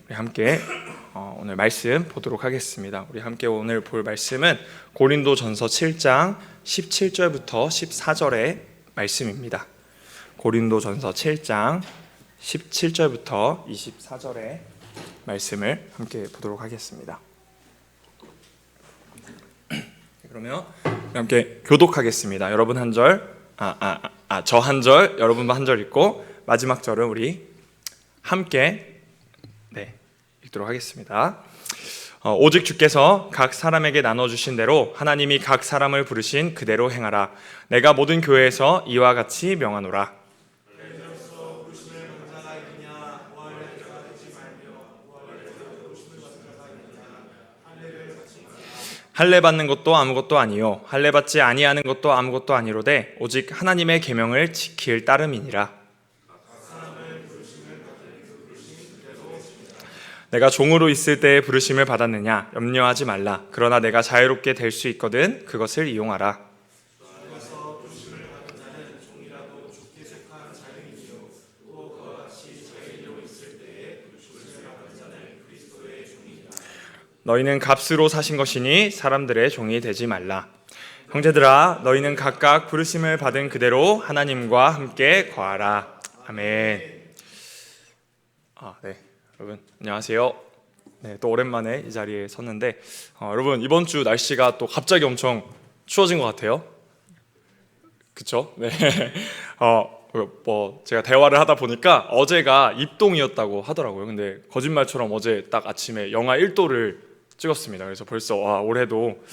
우리 함께 오늘 말씀 보도록 하겠습니다. 우리 함께 오늘 볼 말씀은 고린도전서 7장 17절부터 14절의 말씀입니다. 고린도전서 7장 17절부터 24절의 말씀을 함께 보도록 하겠습니다. 그러면 함께 교독하겠습니다. 여러분 한 절, 저 한 절, 여러분 한 절 읽고 마지막 절은 우리 함께 읽도록 하겠습니다. 오직 주께서 각 사람에게 나눠주신 대로 하나님이 각 사람을 부르신 그대로 행하라. 내가 모든 교회에서 이와 같이 명하노라. 할례 받는 것도 아무것도 아니요 할례 받지 아니하는 것도 아무것도 아니로되 오직 하나님의 계명을 지킬 따름이니라. 내가 종으로 있을 때에 부르심을 받았느냐? 염려하지 말라. 그러나 내가 자유롭게 될 수 있거든 그것을 이용하라. 너희는 값으로 사신 것이니 사람들의 종이 되지 말라. 형제들아, 너희는 각각 부르심을 받은 그대로 하나님과 함께 거하라. 아멘. 여러분 안녕하세요. 또 오랜만에 이 자리에 섰는데 여러분 이번 주 날씨가 또 갑자기 엄청 추워진 것 같아요. 그쵸? 네. 제가 대화를 하다 보니까 어제가 입동이었다고 하더라고요. 근데 거짓말처럼 어제 딱 아침에 영하 1도를 찍었습니다. 그래서 벌써 올해도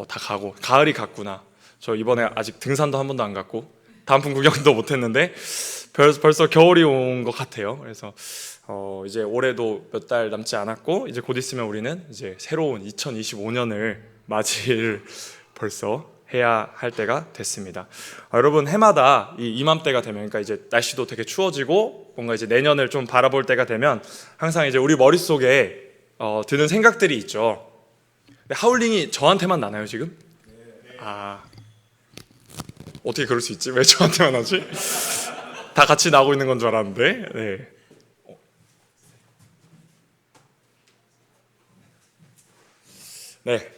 다 가고 가을이 갔구나. 저 이번에 아직 등산도 한 번도 안 갔고 단풍 구경도 못 했는데 벌써 겨울이 온 것 같아요. 그래서 이제 올해도 몇 달 남지 않았고 이제 곧 있으면 우리는 이제 새로운 2025년을 맞이를 벌써 해야 할 때가 됐습니다. 여러분 해마다 이맘때가 되면 그러니까 이제 날씨도 되게 추워지고 뭔가 이제 내년을 좀 바라볼 때가 되면 항상 이제 우리 머릿속에 드는 생각들이 있죠. 근데 하울링이 저한테만 나나요 지금? 어떻게 그럴 수 있지? 왜 저한테만 하지? 다 같이 나오고 있는 건 줄 알았는데.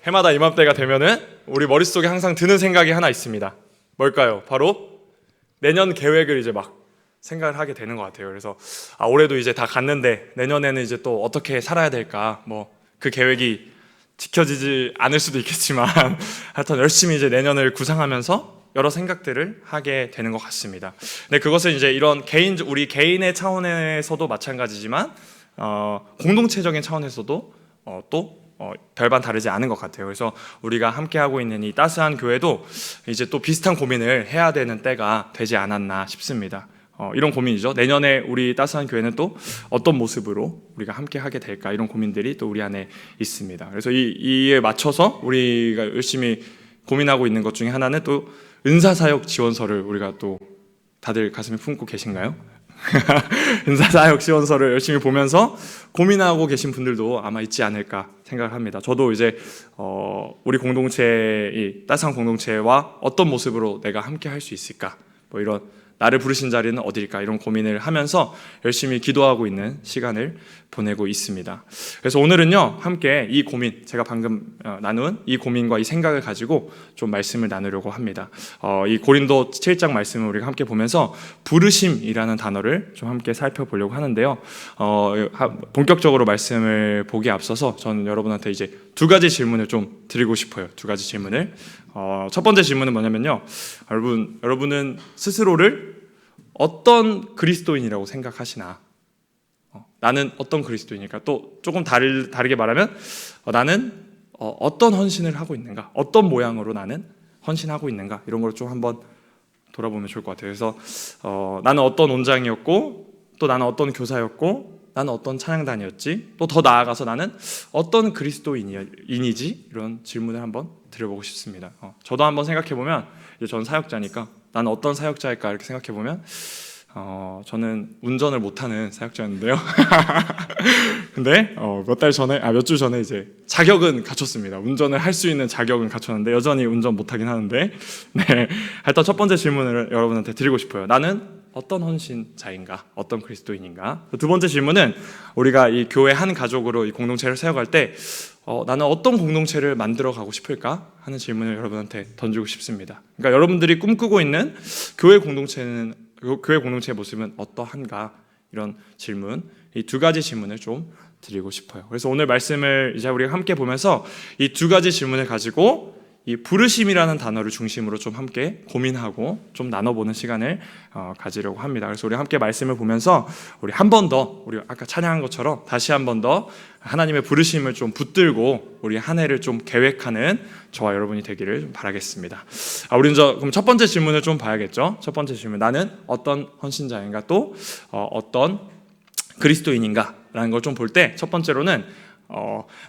해마다 이맘때가 되면은 우리 머릿속에 항상 드는 생각이 하나 있습니다. 뭘까요? 바로 내년 계획을 이제 막 생각을 하게 되는 것 같아요. 그래서 올해도 이제 다 갔는데 내년에는 이제 또 어떻게 살아야 될까? 그 계획이 지켜지지 않을 수도 있겠지만 하여튼 열심히 이제 내년을 구상하면서 여러 생각들을 하게 되는 것 같습니다. 근데 그것은 이제 이런 우리 개인의 차원에서도 마찬가지지만 공동체적인 차원에서도 또 별반 다르지 않은 것 같아요. 그래서 우리가 함께하고 있는 이 따스한 교회도 이제 또 비슷한 고민을 해야 되는 때가 되지 않았나 싶습니다. 이런 고민이죠. 내년에 우리 따스한 교회는 또 어떤 모습으로 우리가 함께하게 될까, 이런 고민들이 또 우리 안에 있습니다. 그래서 이에 맞춰서 우리가 열심히 고민하고 있는 것 중에 하나는 또 은사사역 지원서를 우리가 또 다들 가슴에 품고 계신가요? 은사사역 지원서를 열심히 보면서 고민하고 계신 분들도 아마 있지 않을까 생각을 합니다. 저도 이제 우리 공동체, 이 따스한 공동체와 어떤 모습으로 내가 함께 할 수 있을까, 이런 나를 부르신 자리는 어디일까, 이런 고민을 하면서 열심히 기도하고 있는 시간을 보내고 있습니다. 그래서 오늘은요 함께 이 고민, 제가 방금 나눈 이 고민과 이 생각을 가지고 좀 말씀을 나누려고 합니다. 이 고린도 7장 말씀을 우리가 함께 보면서 부르심이라는 단어를 좀 함께 살펴보려고 하는데요. 본격적으로 말씀을 보기에 앞서서 저는 여러분한테 이제 두 가지 질문을 좀 드리고 싶어요. 두 가지 질문을. 첫 번째 질문은 뭐냐면요, 여러분은 스스로를 어떤 그리스도인이라고 생각하시나? 나는 어떤 그리스도인일까? 또 조금 다르게 말하면 나는 어떤 헌신을 하고 있는가? 어떤 모양으로 나는 헌신하고 있는가? 이런 걸 좀 한번 돌아보면 좋을 것 같아요. 그래서 나는 어떤 온장이었고, 또 나는 어떤 교사였고, 나는 어떤 찬양단이었지, 또 더 나아가서 나는 어떤 그리스도인이지? 이런 질문을 한번 드려보고 싶습니다. 저도 한번 생각해보면, 이제 전 사역자니까 나는 어떤 사역자일까 이렇게 생각해보면 저는 운전을 못하는 사역자였는데요. 근데 몇 주 전에 이제 자격은 갖췄습니다. 운전을 할 수 있는 자격은 갖췄는데 여전히 운전 못하긴 하는데, 하여튼 첫 번째 질문을 여러분한테 드리고 싶어요. 나는 어떤 헌신자인가, 어떤 그리스도인인가. 두 번째 질문은 우리가 이 교회 한 가족으로 이 공동체를 세워갈 때 나는 어떤 공동체를 만들어 가고 싶을까 하는 질문을 여러분한테 던지고 싶습니다. 그러니까 여러분들이 꿈꾸고 있는 교회 공동체의 모습은 어떠한가, 이런 질문, 이 두 가지 질문을 좀 드리고 싶어요. 그래서 오늘 말씀을 이제 우리가 함께 보면서 이 두 가지 질문을 가지고 이 부르심이라는 단어를 중심으로 좀 함께 고민하고 좀 나눠보는 시간을 가지려고 합니다. 그래서 우리 함께 말씀을 보면서 우리 한 번 더, 우리 아까 찬양한 것처럼 다시 한 번 더 하나님의 부르심을 좀 붙들고 우리 한 해를 좀 계획하는 저와 여러분이 되기를 좀 바라겠습니다. 우리는 그럼 첫 번째 질문을 좀 봐야겠죠. 첫 번째 질문, 나는 어떤 헌신자인가, 또 어떤 그리스도인인가 라는 걸 좀 볼 때, 첫 번째로는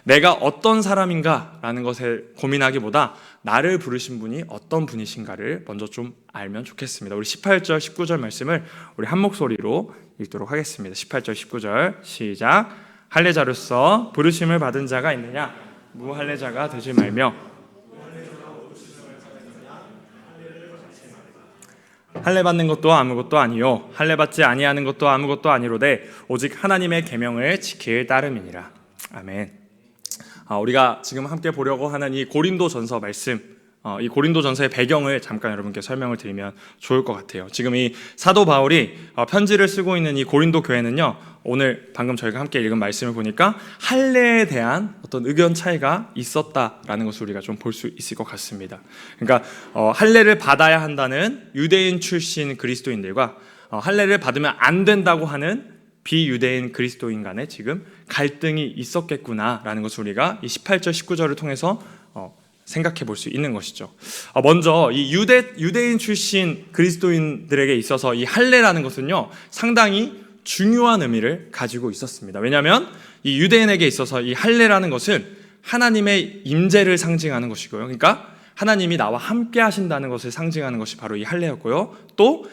내가 어떤 사람인가라는 것에 고민하기보다 나를 부르신 분이 어떤 분이신가를 먼저 좀 알면 좋겠습니다. 우리 18절 19절 말씀을 우리 한 목소리로 읽도록 하겠습니다. 18절 19절 시작. 할례자로서 부르심을 받은 자가 있느냐, 무할례자가 되지 말며 할례 받는 것도 아무것도 아니요 할례 받지 아니하는 것도 아무것도 아니로되 오직 하나님의 계명을 지킬 따름이니라. 아멘. 우리가 지금 함께 보려고 하는 이 고린도전서 말씀, 이 고린도전서의 배경을 잠깐 여러분께 설명을 드리면 좋을 것 같아요. 지금 이 사도 바울이 편지를 쓰고 있는 이 고린도 교회는요, 오늘 방금 저희가 함께 읽은 말씀을 보니까 할례에 대한 어떤 의견 차이가 있었다라는 것을 우리가 좀 볼 수 있을 것 같습니다. 그러니까 할례를 받아야 한다는 유대인 출신 그리스도인들과 할례를 받으면 안 된다고 하는 비유대인 그리스도인 간에 지금 갈등이 있었겠구나라는 것을 우리가 이 18절 19절을 통해서 생각해 볼 수 있는 것이죠. 먼저 이 유대인 출신 그리스도인들에게 있어서 이 할례라는 것은요, 상당히 중요한 의미를 가지고 있었습니다. 왜냐하면 이 유대인에게 있어서 이 할례라는 것은 하나님의 임재를 상징하는 것이고요. 그러니까 하나님이 나와 함께 하신다는 것을 상징하는 것이 바로 이 할례였고요. 또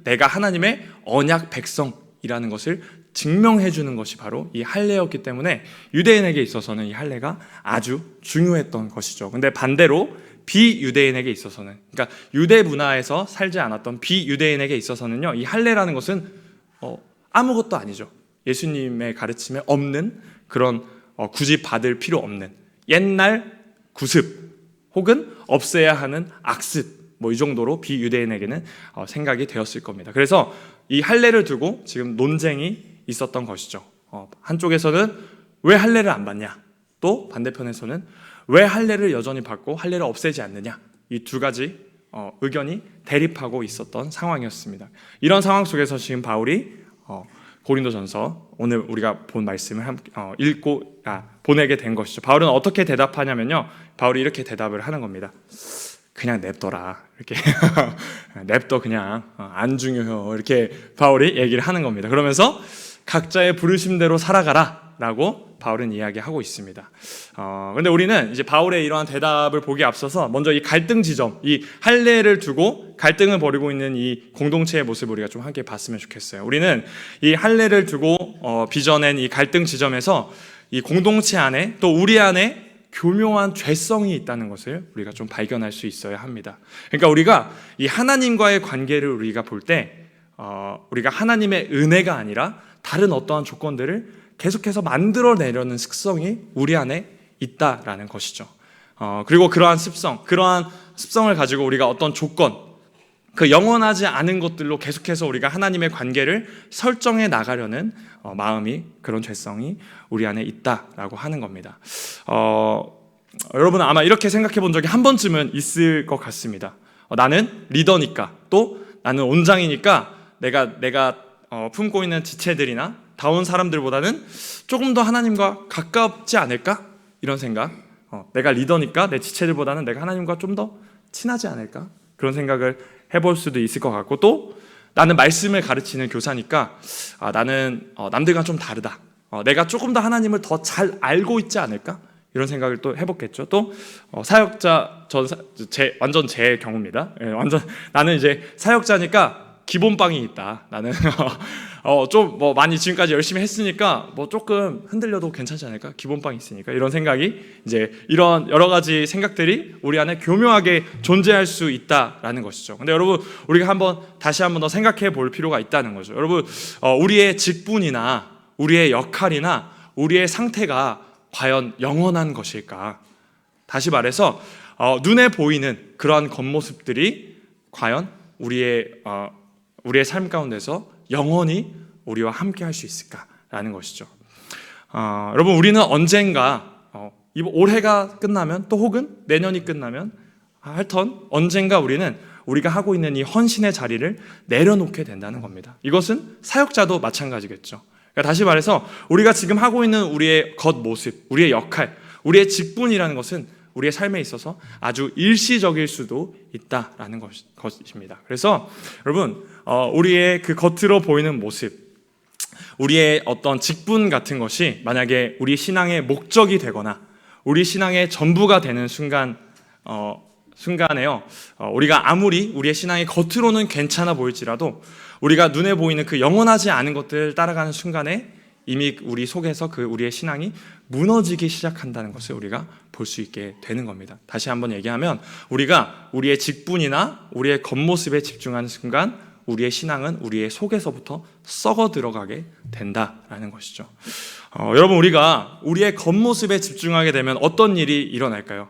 내가 하나님의 언약 백성이라는 것을 증명해 주는 것이 바로 이 할례였기 때문에 유대인에게 있어서는 이 할례가 아주 중요했던 것이죠. 근데 반대로 비유대인에게 있어서는, 그러니까 유대 문화에서 살지 않았던 비유대인에게 있어서는요, 이 할례라는 것은 아무것도 아니죠. 예수님의 가르침에 없는 그런 굳이 받을 필요 없는 옛날 구습 혹은 없애야 하는 악습, 이 정도로 비유대인에게는 생각이 되었을 겁니다. 그래서 이 할례를 두고 지금 논쟁이 있었던 것이죠. 한쪽에서는 왜 할례를 안 받냐, 또 반대편에서는 왜 할례를 여전히 받고 할례를 없애지 않느냐, 이 두 가지 의견이 대립하고 있었던 상황이었습니다. 이런 상황 속에서 지금 바울이 고린도전서, 오늘 우리가 본 말씀을 읽고 보내게 된 것이죠. 바울은 어떻게 대답하냐면요, 바울이 이렇게 대답을 하는 겁니다. 그냥 냅둬라, 이렇게 냅둬, 그냥 안 중요해요, 이렇게 바울이 얘기를 하는 겁니다. 그러면서 각자의 부르심대로 살아가라 라고 바울은 이야기하고 있습니다. 근데 우리는 이제 바울의 이러한 대답을 보기에 앞서서 먼저 이 갈등 지점, 이 할례를 두고 갈등을 벌이고 있는 이 공동체의 모습을 우리가 좀 함께 봤으면 좋겠어요. 우리는 이 할례를 두고 빚어낸 이 갈등 지점에서 이 공동체 안에, 또 우리 안에 교묘한 죄성이 있다는 것을 우리가 좀 발견할 수 있어야 합니다. 그러니까 우리가 이 하나님과의 관계를 우리가 볼 때 우리가 하나님의 은혜가 아니라 다른 어떠한 조건들을 계속해서 만들어내려는 습성이 우리 안에 있다라는 것이죠. 그리고 그러한 습성을 가지고 우리가 어떤 조건, 그 영원하지 않은 것들로 계속해서 우리가 하나님의 관계를 설정해 나가려는 마음이, 그런 죄성이 우리 안에 있다라고 하는 겁니다. 여러분은 아마 이렇게 생각해 본 적이 한 번쯤은 있을 것 같습니다. 나는 리더니까, 또 나는 온장이니까 내가 품고 있는 지체들이나 다운 사람들보다는 조금 더 하나님과 가깝지 않을까? 이런 생각. 내가 리더니까 내 지체들보다는 내가 하나님과 좀 더 친하지 않을까? 그런 생각을 해볼 수도 있을 것 같고, 또 나는 말씀을 가르치는 교사니까 나는 남들과 좀 다르다. 내가 조금 더 하나님을 더 잘 알고 있지 않을까? 이런 생각을 또 해봤겠죠. 또 사역자, 완전 제 경우입니다. 완전 나는 이제 사역자니까 기본빵이 있다. 나는 좀 뭐 많이 지금까지 열심히 했으니까 뭐 조금 흔들려도 괜찮지 않을까? 기본빵이 있으니까 이런 생각이 이제 이런 여러 가지 생각들이 우리 안에 교묘하게 존재할 수 있다라는 것이죠. 근데 여러분 우리가 다시 한번 더 생각해 볼 필요가 있다는 거죠. 여러분 우리의 직분이나 우리의 역할이나 우리의 상태가 과연 영원한 것일까? 다시 말해서 눈에 보이는 그러한 겉모습들이 과연 우리의 삶 가운데서 영원히 우리와 함께 할 수 있을까라는 것이죠. 여러분 우리는 언젠가 올해가 끝나면 또 혹은 내년이 끝나면 하여튼 언젠가 우리가 하고 있는 이 헌신의 자리를 내려놓게 된다는 겁니다. 이것은 사역자도 마찬가지겠죠. 그러니까 다시 말해서 우리가 지금 하고 있는 우리의 겉모습, 우리의 역할, 우리의 직분이라는 것은 우리의 삶에 있어서 아주 일시적일 수도 있다라는 것입니다. 그래서 여러분 우리의 그 겉으로 보이는 모습, 우리의 어떤 직분 같은 것이 만약에 우리 신앙의 목적이 되거나 우리 신앙의 전부가 되는 순간에요. 우리가 아무리 우리의 신앙이 겉으로는 괜찮아 보일지라도 우리가 눈에 보이는 그 영원하지 않은 것들을 따라가는 순간에 이미 우리 속에서 우리의 신앙이 무너지기 시작한다는 것을 우리가 볼 수 있게 되는 겁니다. 다시 한번 얘기하면 우리가 우리의 직분이나 우리의 겉모습에 집중하는 순간 우리의 신앙은 우리의 속에서부터 썩어 들어가게 된다라는 것이죠. 여러분 우리가 우리의 겉모습에 집중하게 되면 어떤 일이 일어날까요?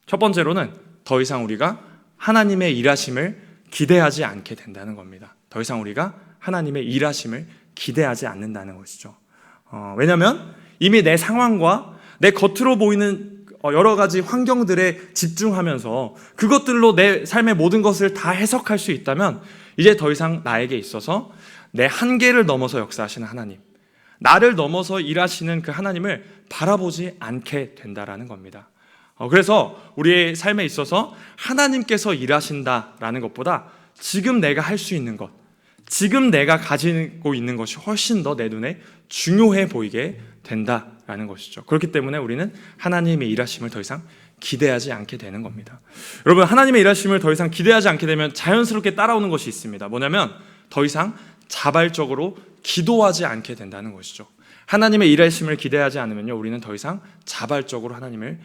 첫 번째로는 더 이상 우리가 하나님의 일하심을 기대하지 않게 된다는 겁니다. 더 이상 우리가 하나님의 일하심을 기대하지 않는다는 것이죠. 왜냐하면 이미 내 상황과 내 겉으로 보이는 여러 가지 환경들에 집중하면서 그것들로 내 삶의 모든 것을 다 해석할 수 있다면 이제 더 이상 나에게 있어서 내 한계를 넘어서 역사하시는 하나님, 나를 넘어서 일하시는 그 하나님을 바라보지 않게 된다라는 겁니다. 그래서 우리의 삶에 있어서 하나님께서 일하신다라는 것보다 지금 내가 할 수 있는 것, 지금 내가 가지고 있는 것이 훨씬 더 내 눈에 중요해 보이게 된다라는 것이죠. 그렇기 때문에 우리는 하나님의 일하심을 더 이상 기대하지 않게 되는 겁니다. 여러분 하나님의 일하심을 더 이상 기대하지 않게 되면 자연스럽게 따라오는 것이 있습니다. 뭐냐면 더 이상 자발적으로 기도하지 않게 된다는 것이죠. 하나님의 일하심을 기대하지 않으면요 우리는 더 이상 자발적으로 하나님을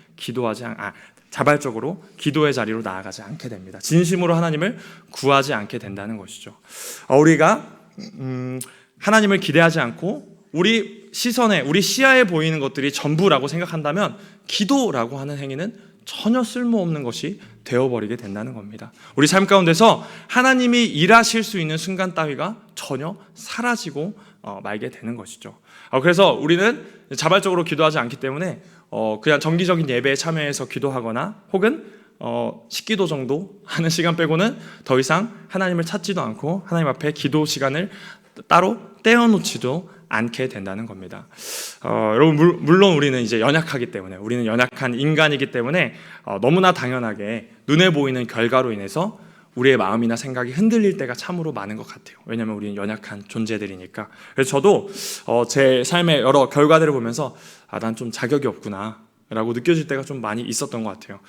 자발적으로 기도의 자리로 나아가지 않게 됩니다. 진심으로 하나님을 구하지 않게 된다는 것이죠. 우리가 하나님을 기대하지 않고 우리 시선에, 우리 시야에 보이는 것들이 전부라고 생각한다면 기도라고 하는 행위는 전혀 쓸모없는 것이 되어버리게 된다는 겁니다. 우리 삶 가운데서 하나님이 일하실 수 있는 순간 따위가 전혀 사라지고 말게 되는 것이죠. 그래서 우리는 자발적으로 기도하지 않기 때문에 그냥 정기적인 예배에 참여해서 기도하거나 혹은 식기도 정도 하는 시간 빼고는 더 이상 하나님을 찾지도 않고 하나님 앞에 기도 시간을 따로 떼어놓지도 않게 된다는 겁니다. 여러분 물론 우리는 이제 연약하기 때문에 우리는 연약한 인간이기 때문에 너무나 당연하게 눈에 보이는 결과로 인해서 우리의 마음이나 생각이 흔들릴 때가 참으로 많은 것 같아요. 왜냐하면 우리는 연약한 존재들이니까. 그래서 저도 제 삶의 여러 결과들을 보면서 난 좀 자격이 없구나 라고 느껴질 때가 좀 많이 있었던 것 같아요.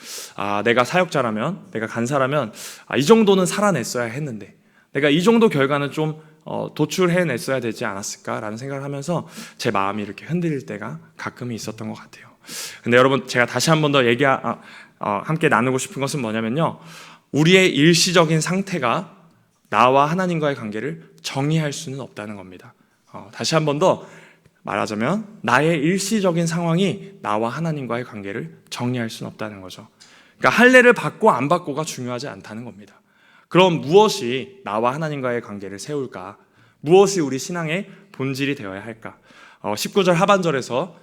내가 사역자라면, 내가 간사라면 이 정도는 살아냈어야 했는데 내가 이 정도 결과는 좀 도출해냈어야 되지 않았을까라는 생각을 하면서 제 마음이 이렇게 흔들릴 때가 가끔 있었던 것 같아요. 근데 여러분 제가 다시 한 번 더 함께 나누고 싶은 것은 뭐냐면요, 우리의 일시적인 상태가 나와 하나님과의 관계를 정의할 수는 없다는 겁니다. 다시 한 번 더 말하자면 나의 일시적인 상황이 나와 하나님과의 관계를 정의할 수는 없다는 거죠. 그러니까 할례를 받고 안 받고가 중요하지 않다는 겁니다. 그럼 무엇이 나와 하나님과의 관계를 세울까? 무엇이 우리 신앙의 본질이 되어야 할까? 19절 하반절에서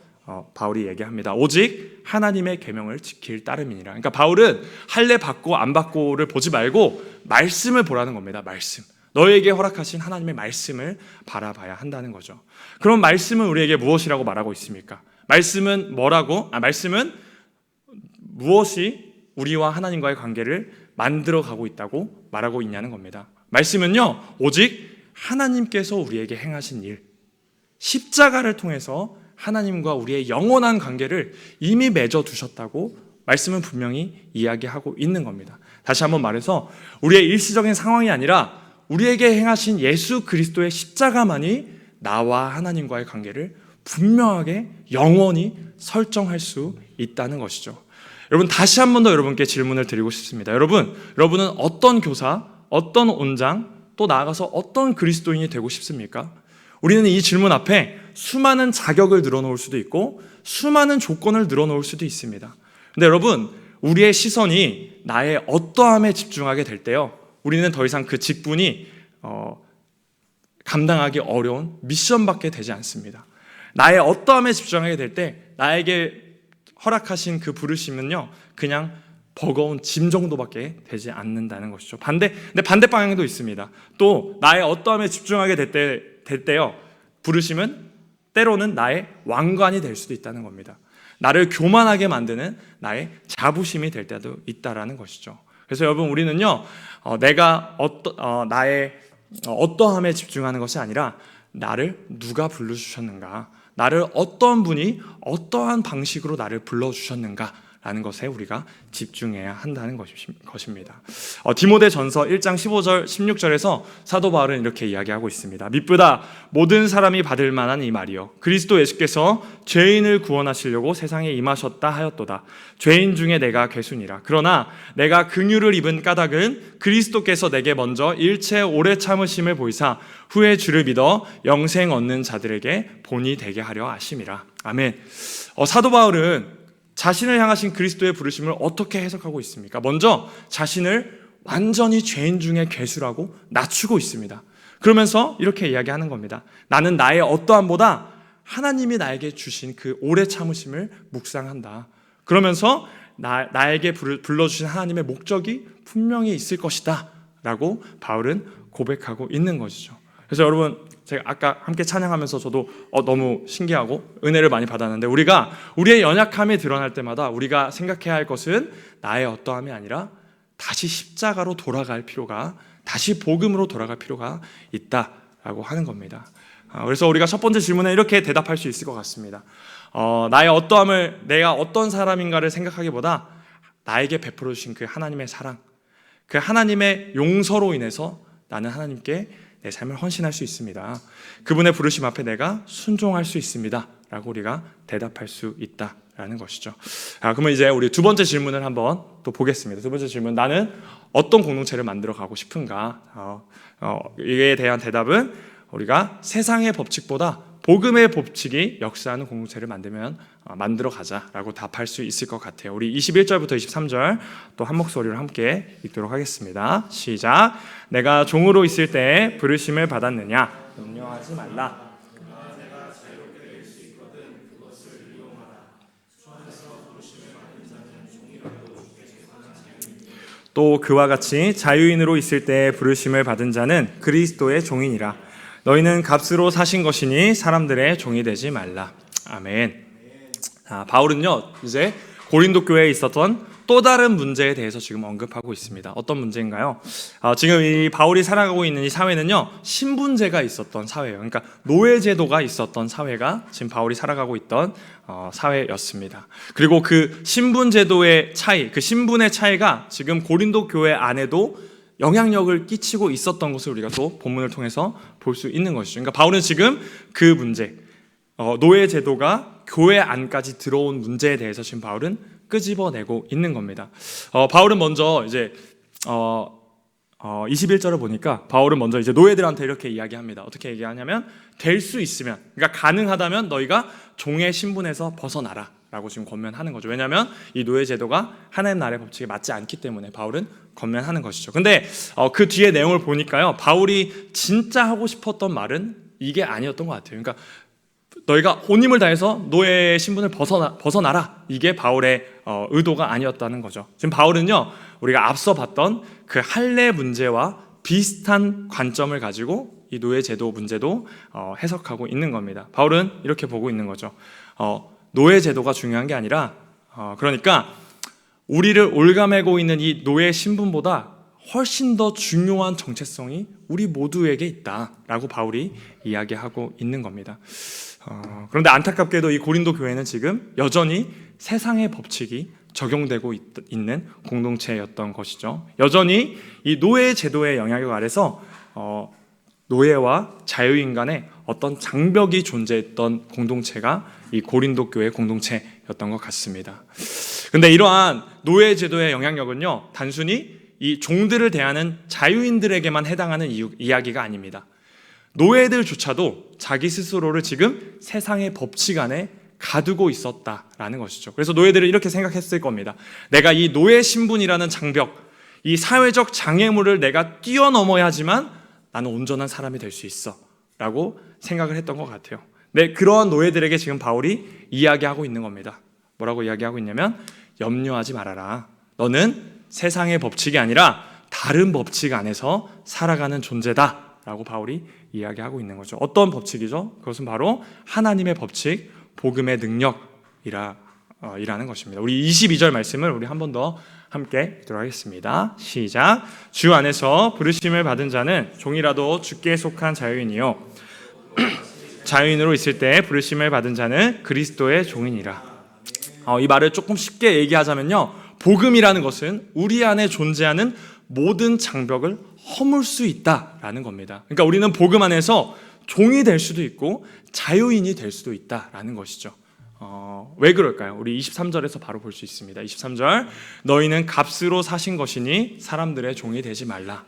바울이 얘기합니다. 오직 하나님의 계명을 지킬 따름이니라. 그러니까 바울은 할례 받고 안 받고를 보지 말고 말씀을 보라는 겁니다. 말씀. 너에게 허락하신 하나님의 말씀을 바라봐야 한다는 거죠. 그럼 말씀은 우리에게 무엇이라고 말하고 있습니까? 말씀은 뭐라고? 말씀은 무엇이 우리와 하나님과의 관계를 만들어가고 있다고 말하고 있냐는 겁니다. 말씀은요, 오직 하나님께서 우리에게 행하신 일, 십자가를 통해서 하나님과 우리의 영원한 관계를 이미 맺어두셨다고 말씀은 분명히 이야기하고 있는 겁니다. 다시 한번 말해서 우리의 일시적인 상황이 아니라 우리에게 행하신 예수 그리스도의 십자가만이 나와 하나님과의 관계를 분명하게 영원히 설정할 수 있다는 것이죠. 여러분, 다시 한 번 더 여러분께 질문을 드리고 싶습니다. 여러분은 어떤 교사, 어떤 온장, 또 나아가서 어떤 그리스도인이 되고 싶습니까? 우리는 이 질문 앞에 수많은 자격을 늘어놓을 수도 있고 수많은 조건을 늘어놓을 수도 있습니다. 근데 여러분, 우리의 시선이 나의 어떠함에 집중하게 될 때요, 우리는 더 이상 그 직분이 감당하기 어려운 미션밖에 되지 않습니다. 나의 어떠함에 집중하게 될 때 나에게 허락하신 그 부르심은요, 그냥 버거운 짐 정도밖에 되지 않는다는 것이죠. 근데 반대 방향도 있습니다. 또 나의 어떠함에 집중하게 될 때요, 부르심은 때로는 나의 왕관이 될 수도 있다는 겁니다. 나를 교만하게 만드는 나의 자부심이 될 때도 있다라는 것이죠. 그래서 여러분, 우리는요, 내가 나의 어떠함에 집중하는 것이 아니라 나를 누가 불러주셨는가, 나를 어떤 분이 어떠한 방식으로 나를 불러주셨는가라는 것에 우리가 집중해야 한다는 것입니다. 디모데전서 1장 15절 16절에서 사도 바울은 이렇게 이야기하고 있습니다. 밉보다 모든 사람이 받을 만한 이 말이요, 그리스도 예수께서 죄인을 구원하시려고 세상에 임하셨다 하였도다. 죄인 중에 내가 괴순이라. 그러나 내가 긍휼을 입은 까닭은 그리스도께서 내게 먼저 일체 오래 참으심을 보이사 후에 주를 믿어 영생 얻는 자들에게 본이 되게 하려 하심이라. 아멘. 사도 바울은 자신을 향하신 그리스도의 부르심을 어떻게 해석하고 있습니까? 먼저 자신을 완전히 죄인 중에 괴수라고 낮추고 있습니다. 그러면서 이렇게 이야기하는 겁니다. 나는 나의 어떠함보다 하나님이 나에게 주신 그 오래 참으심을 묵상한다. 그러면서 나에게 불러주신 하나님의 목적이 분명히 있을 것이다 라고 바울은 고백하고 있는 것이죠. 그래서 여러분, 제가 아까 함께 찬양하면서 저도 너무 신기하고 은혜를 많이 받았는데, 우리의 연약함이 드러날 때마다 우리가 생각해야 할 것은 나의 어떠함이 아니라 다시 십자가로 돌아갈 필요가, 다시 복음으로 돌아갈 필요가 있다라고 하는 겁니다. 그래서 우리가 첫 번째 질문에 이렇게 대답할 수 있을 것 같습니다. 나의 어떠함을, 내가 어떤 사람인가를 생각하기보다 나에게 베풀어 주신 그 하나님의 사랑, 그 하나님의 용서로 인해서 나는 하나님께 내 삶을 헌신할 수 있습니다. 그분의 부르심 앞에 내가 순종할 수 있습니다 라고 우리가 대답할 수 있다라는 것이죠. 그러면 이제 우리 두 번째 질문을 한번 또 보겠습니다. 두 번째 질문, 나는 어떤 공동체를 만들어 가고 싶은가? 이에 대한 대답은 우리가 세상의 법칙보다 복음의 법칙이 역사하는 공동체를 만들어 가자라고 답할 수 있을 것 같아요. 우리 21절부터 23절 또 한 목소리로 함께 읽도록 하겠습니다. 시작. 내가 종으로 있을 때 부르심을 받았느냐? 염려하지 말라. 또 그와 같이 자유인으로 있을 때 부르심을 받은 자는 그리스도의 종이니라. 너희는 값으로 사신 것이니 사람들의 종이 되지 말라. 아멘. 바울은요, 이제 고린도 교회에 있었던 또 다른 문제에 대해서 지금 언급하고 있습니다. 어떤 문제인가요? 지금 이 바울이 살아가고 있는 이 사회는요, 신분제가 있었던 사회예요. 그러니까 노예제도가 있었던 사회가 지금 바울이 살아가고 있던 사회였습니다. 그리고 그 신분제도의 차이, 그 신분의 차이가 지금 고린도 교회 안에도 영향력을 끼치고 있었던 것을 우리가 또 본문을 통해서 볼 수 있는 것이죠. 그러니까 바울은 지금 그 문제, 노예제도가 교회 안까지 들어온 문제에 대해서 지금 바울은 끄집어내고 있는 겁니다. 바울은 먼저 이제 21절을 보니까 바울은 먼저 이제 노예들한테 이렇게 이야기합니다. 어떻게 얘기하냐면, 될 수 있으면, 그러니까 가능하다면 너희가 종의 신분에서 벗어나라 라고 지금 권면하는 거죠. 왜냐하면 이 노예제도가 하나님 나라의 법칙에 맞지 않기 때문에 바울은 권면하는 것이죠. 근데 그 뒤에 내용을 보니까요, 바울이 진짜 하고 싶었던 말은 이게 아니었던 것 같아요. 그러니까 너희가 온 힘을 다해서 노예의 신분을 벗어나라, 이게 바울의 의도가 아니었다는 거죠. 지금 바울은요, 우리가 앞서 봤던 그 할례 문제와 비슷한 관점을 가지고 이 노예제도 문제도 해석하고 있는 겁니다. 바울은 이렇게 보고 있는 거죠. 노예제도가 중요한 게 아니라, 그러니까 우리를 올가매고 있는 이 노예 신분보다 훨씬 더 중요한 정체성이 우리 모두에게 있다라고 바울이 이야기하고 있는 겁니다. 그런데 안타깝게도 이 고린도 교회는 지금 여전히 세상의 법칙이 적용되고 있는 공동체였던 것이죠. 여전히 이 노예 제도의 영향력 아래서 노예와 자유인 간의 어떤 장벽이 존재했던 공동체가 이 고린도 교회 공동체였던 것 같습니다. 근데 이러한 노예 제도의 영향력은요, 단순히 이 종들을 대하는 자유인들에게만 해당하는 이야기가 아닙니다. 노예들조차도 자기 스스로를 지금 세상의 법칙 안에 가두고 있었다라는 것이죠. 그래서 노예들은 이렇게 생각했을 겁니다. 내가 이 노예 신분이라는 장벽, 이 사회적 장애물을 내가 뛰어넘어야 하지만 나는 온전한 사람이 될 수 있어 라고 생각을 했던 것 같아요. 네, 그러한 노예들에게 지금 바울이 이야기하고 있는 겁니다. 뭐라고 이야기하고 있냐면, 염려하지 말아라. 너는 세상의 법칙이 아니라 다른 법칙 안에서 살아가는 존재다 라고 바울이 이야기하고 있는 거죠. 어떤 법칙이죠? 그것은 바로 하나님의 법칙, 복음의 능력이라는 것입니다. 우리 22절 말씀을 우리 한 번 더 함께 읽도록 하겠습니다. 시작. 주 안에서 부르심을 받은 자는 종이라도 주께 속한 자유인이요 자유인으로 있을 때 부르심을 받은 자는 그리스도의 종이니라. 이 말을 조금 쉽게 얘기하자면요, 복음이라는 것은 우리 안에 존재하는 모든 장벽을 허물 수 있다라는 겁니다. 그러니까 우리는 복음 안에서 종이 될 수도 있고 자유인이 될 수도 있다라는 것이죠. 왜 그럴까요? 우리 23절에서 바로 볼 수 있습니다. 23절, 너희는 값으로 사신 것이니 사람들의 종이 되지 말라.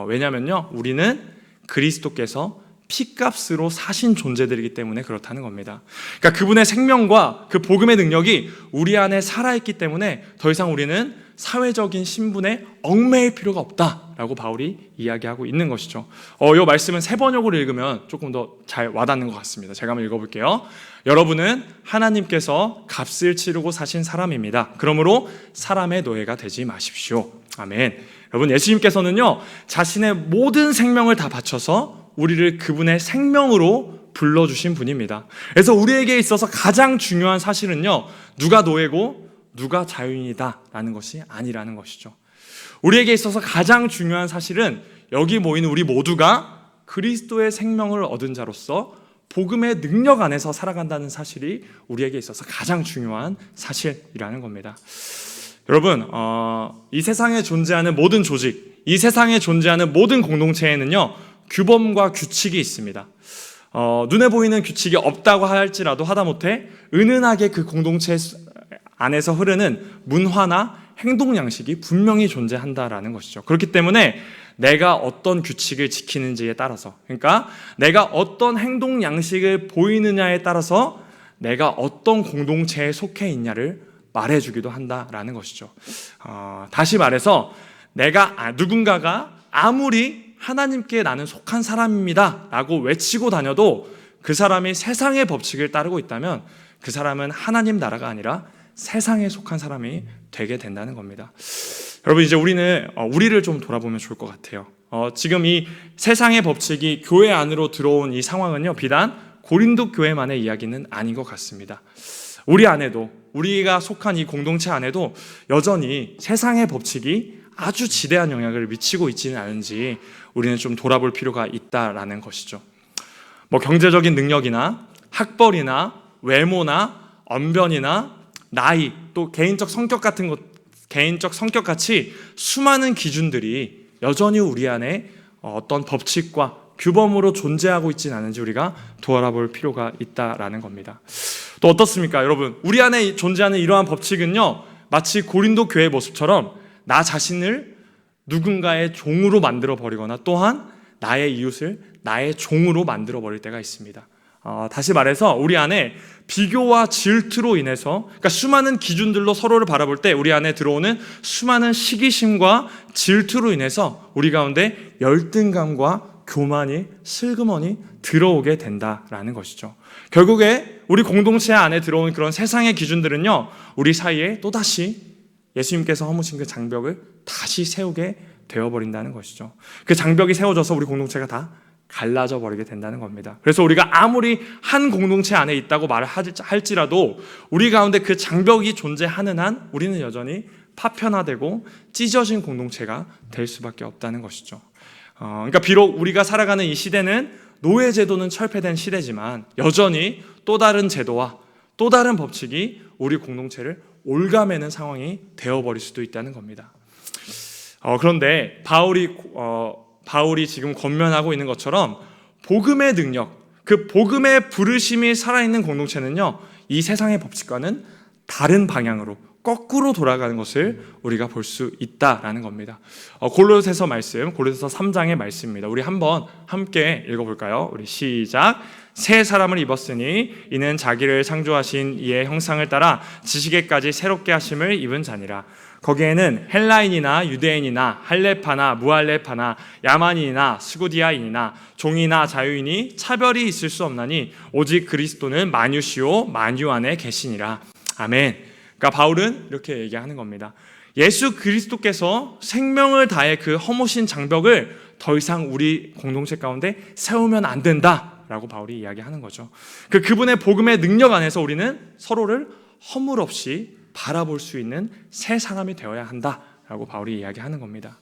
왜냐면요, 우리는 그리스도께서 피값으로 사신 존재들이기 때문에 그렇다는 겁니다. 그러니까 그분의 생명과 그 복음의 능력이 우리 안에 살아있기 때문에 더 이상 우리는 사회적인 신분에 얽매일 필요가 없다라고 바울이 이야기하고 있는 것이죠. 이 말씀은 세 번역으로 읽으면 조금 더 잘 와닿는 것 같습니다. 제가 한번 읽어볼게요. 여러분은 하나님께서 값을 치르고 사신 사람입니다. 그러므로 사람의 노예가 되지 마십시오. 아멘. 여러분, 예수님께서는요, 자신의 모든 생명을 다 바쳐서 우리를 그분의 생명으로 불러주신 분입니다. 그래서 우리에게 있어서 가장 중요한 사실은요, 누가 노예고 누가 자유인이다 라는 것이 아니라는 것이죠. 우리에게 있어서 가장 중요한 사실은 여기 모이는 우리 모두가 그리스도의 생명을 얻은 자로서 복음의 능력 안에서 살아간다는 사실이 우리에게 있어서 가장 중요한 사실이라는 겁니다. 여러분, 이 세상에 존재하는 모든 조직, 이 세상에 존재하는 모든 공동체에는요, 규범과 규칙이 있습니다. 눈에 보이는 규칙이 없다고 할지라도 하다못해 은은하게 그 공동체 안에서 흐르는 문화나 행동 양식이 분명히 존재한다라는 것이죠. 그렇기 때문에 내가 어떤 규칙을 지키는지에 따라서, 그러니까 내가 어떤 행동 양식을 보이느냐에 따라서 내가 어떤 공동체에 속해 있냐를 말해주기도 한다라는 것이죠. 다시 말해서 누군가가 아무리 하나님께 나는 속한 사람입니다 라고 외치고 다녀도 그 사람이 세상의 법칙을 따르고 있다면 그 사람은 하나님 나라가 아니라 세상에 속한 사람이 되게 된다는 겁니다. 여러분, 이제 우리를 좀 돌아보면 좋을 것 같아요. 지금 이 세상의 법칙이 교회 안으로 들어온 이 상황은요, 비단 고린도 교회만의 이야기는 아닌 것 같습니다. 우리 안에도, 우리가 속한 이 공동체 안에도 여전히 세상의 법칙이 아주 지대한 영향을 미치고 있지는 않은지 우리는 좀 돌아볼 필요가 있다라는 것이죠. 경제적인 능력이나 학벌이나 외모나 언변이나 나이, 또 개인적 성격 같이 수많은 기준들이 여전히 우리 안에 어떤 법칙과 규범으로 존재하고 있지는 않은지 우리가 돌아볼 필요가 있다라는 겁니다. 또 어떻습니까, 여러분? 우리 안에 존재하는 이러한 법칙은요, 마치 고린도 교회의 모습처럼 나 자신을 누군가의 종으로 만들어 버리거나 또한 나의 이웃을 나의 종으로 만들어 버릴 때가 있습니다. 다시 말해서 우리 안에 비교와 질투로 인해서, 그러니까 수많은 기준들로 서로를 바라볼 때 우리 안에 들어오는 수많은 시기심과 질투로 인해서 우리 가운데 열등감과 교만이 슬그머니 들어오게 된다라는 것이죠. 결국에 우리 공동체 안에 들어온 그런 세상의 기준들은요, 우리 사이에 또다시 예수님께서 허무신 그 장벽을 다시 세우게 되어버린다는 것이죠. 그 장벽이 세워져서 우리 공동체가 다 갈라져 버리게 된다는 겁니다. 그래서 우리가 아무리 한 공동체 안에 있다고 말을 할지라도 우리 가운데 그 장벽이 존재하는 한 우리는 여전히 파편화되고 찢어진 공동체가 될 수밖에 없다는 것이죠. 그러니까 비록 우리가 살아가는 이 시대는 노예 제도는 철폐된 시대지만 여전히 또 다른 제도와 또 다른 법칙이 우리 공동체를 올가매는 상황이 되어버릴 수도 있다는 겁니다. 그런데 바울이 바울이 지금 권면하고 있는 것처럼 복음의 능력, 그 복음의 부르심이 살아있는 공동체는요, 이 세상의 법칙과는 다른 방향으로 거꾸로 돌아가는 것을 우리가 볼 수 있다라는 겁니다. 골로새서 말씀, 골로새서 3장의 말씀입니다. 우리 한번 함께 읽어볼까요? 우리 시작. 새 사람을 입었으니 이는 자기를 창조하신 이의 형상을 따라 지식에까지 새롭게 하심을 입은 자니라. 거기에는 헬라인이나 유대인이나 할레파나 무할레파나 야만인이나 스구디아인이나 종이나 자유인이 차별이 있을 수 없나니 오직 그리스도는 만유시요 만유 안에 계시니라. 아멘. 그러니까 바울은 이렇게 얘기하는 겁니다. 예수 그리스도께서 생명을 다해 그 허무신 장벽을 더 이상 우리 공동체 가운데 세우면 안 된다라고 바울이 이야기하는 거죠. 그분의 복음의 능력 안에서 우리는 서로를 허물 없이 바라볼 수 있는 새 사람이 되어야 한다라고 바울이 이야기하는 겁니다.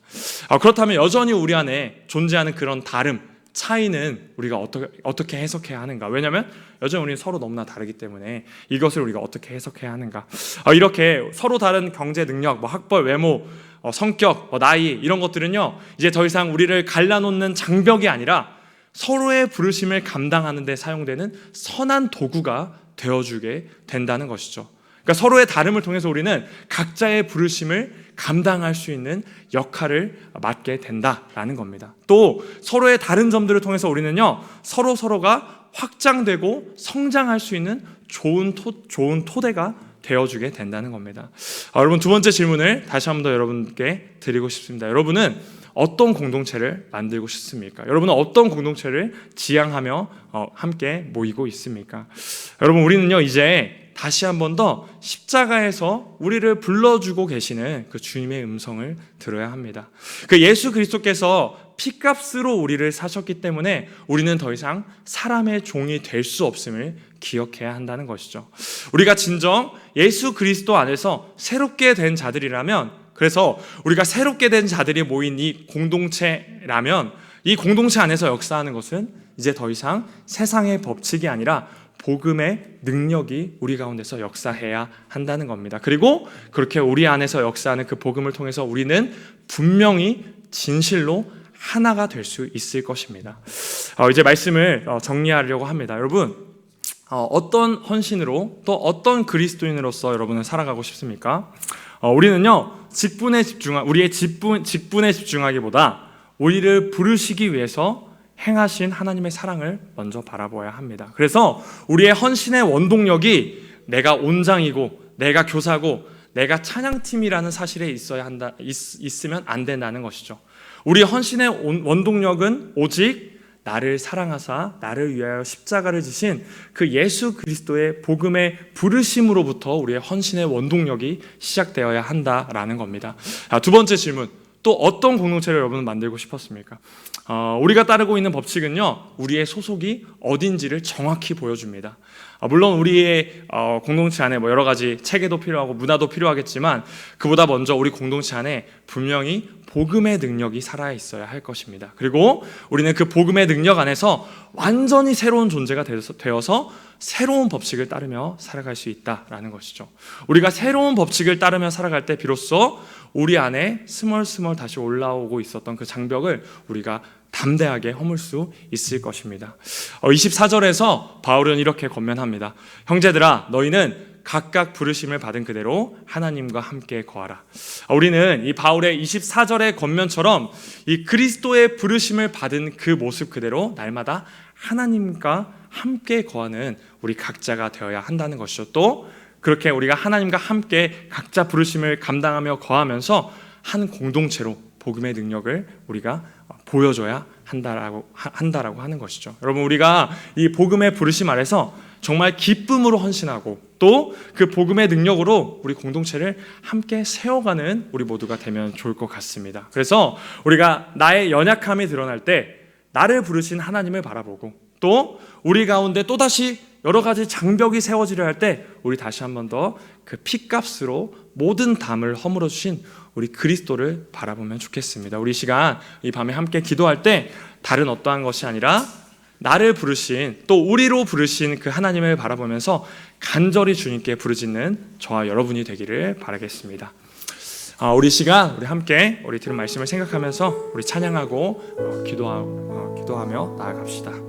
그렇다면 여전히 우리 안에 존재하는 그런 다름, 차이는 우리가 어떻게 해석해야 하는가? 왜냐하면 여전히 우리는 서로 너무나 다르기 때문에 이것을 우리가 어떻게 해석해야 하는가? 이렇게 서로 다른 경제 능력, 학벌, 외모, 성격, 나이 이런 것들은요, 이제 더 이상 우리를 갈라놓는 장벽이 아니라 서로의 부르심을 감당하는 데 사용되는 선한 도구가 되어주게 된다는 것이죠. 그러니까 서로의 다름을 통해서 우리는 각자의 부르심을 감당할 수 있는 역할을 맡게 된다라는 겁니다. 또 서로의 다른 점들을 통해서 우리는요, 서로가 확장되고 성장할 수 있는 좋은 토대가 되어주게 된다는 겁니다. 여러분, 두 번째 질문을 다시 한 번 더 여러분께 드리고 싶습니다. 여러분은 어떤 공동체를 만들고 싶습니까? 여러분은 어떤 공동체를 지향하며 함께 모이고 있습니까? 여러분, 우리는요, 이제 다시 한 번 더 십자가에서 우리를 불러주고 계시는 그 주님의 음성을 들어야 합니다. 그 예수 그리스도께서 피값으로 우리를 사셨기 때문에 우리는 더 이상 사람의 종이 될 수 없음을 기억해야 한다는 것이죠. 우리가 진정 예수 그리스도 안에서 새롭게 된 자들이라면, 그래서 우리가 새롭게 된 자들이 모인 이 공동체라면, 이 공동체 안에서 역사하는 것은 이제 더 이상 세상의 법칙이 아니라 복음의 능력이 우리 가운데서 역사해야 한다는 겁니다. 그리고 그렇게 우리 안에서 역사하는 그 복음을 통해서 우리는 분명히 진실로 하나가 될 수 있을 것입니다. 이제 말씀을 정리하려고 합니다. 여러분, 어떤 헌신으로 또 어떤 그리스도인으로서 여러분은 살아가고 싶습니까? 우리는요, 우리의 직분에 집중하기보다 우리를 부르시기 위해서 행하신 하나님의 사랑을 먼저 바라보아야 합니다. 그래서 우리의 헌신의 원동력이 내가 온장이고 내가 교사고 내가 찬양팀이라는 사실에 있으면 안 된다는 것이죠. 우리 헌신의 원동력은 오직 나를 사랑하사 나를 위하여 십자가를 지신 그 예수 그리스도의 복음의 부르심으로부터 우리의 헌신의 원동력이 시작되어야 한다라는 겁니다. 두 번째 질문, 또 어떤 공동체를 여러분은 만들고 싶었습니까? 우리가 따르고 있는 법칙은요, 우리의 소속이 어딘지를 정확히 보여줍니다. 물론 우리의 공동체 안에 여러 가지 체계도 필요하고 문화도 필요하겠지만, 그보다 먼저 우리 공동체 안에 분명히 복음의 능력이 살아있어야 할 것입니다. 그리고 우리는 그 복음의 능력 안에서 완전히 새로운 존재가 되어서 새로운 법칙을 따르며 살아갈 수 있다라는 것이죠. 우리가 새로운 법칙을 따르며 살아갈 때 비로소 우리 안에 스멀스멀 다시 올라오고 있었던 그 장벽을 우리가 담대하게 허물 수 있을 것입니다. 24절에서 바울은 이렇게 권면합니다. 형제들아, 너희는 각각 부르심을 받은 그대로 하나님과 함께 거하라. 우리는 이 바울의 24절의 권면처럼 이 그리스도의 부르심을 받은 그 모습 그대로 날마다 하나님과 함께 거하는 우리 각자가 되어야 한다는 것이죠. 또 그렇게 우리가 하나님과 함께 각자 부르심을 감당하며 거하면서 한 공동체로 복음의 능력을 우리가 보여줘야 한다라고 하는 것이죠. 여러분, 우리가 이 복음의 부르심 아래서 정말 기쁨으로 헌신하고 또 그 복음의 능력으로 우리 공동체를 함께 세워가는 우리 모두가 되면 좋을 것 같습니다. 그래서 우리가 나의 연약함이 드러날 때 나를 부르신 하나님을 바라보고, 또 우리 가운데 또다시 여러 가지 장벽이 세워지려 할 때 우리 다시 한 번 더 그 피값으로 모든 담을 허물어 주신 우리 그리스도를 바라보면 좋겠습니다. 우리 시간 이 밤에 함께 기도할 때 다른 어떠한 것이 아니라 나를 부르신, 또 우리로 부르신 그 하나님을 바라보면서 간절히 주님께 부르짖는 저와 여러분이 되기를 바라겠습니다. 우리 시간 우리 함께 우리 들은 말씀을 생각하면서 우리 찬양하고 기도하며 나아갑시다.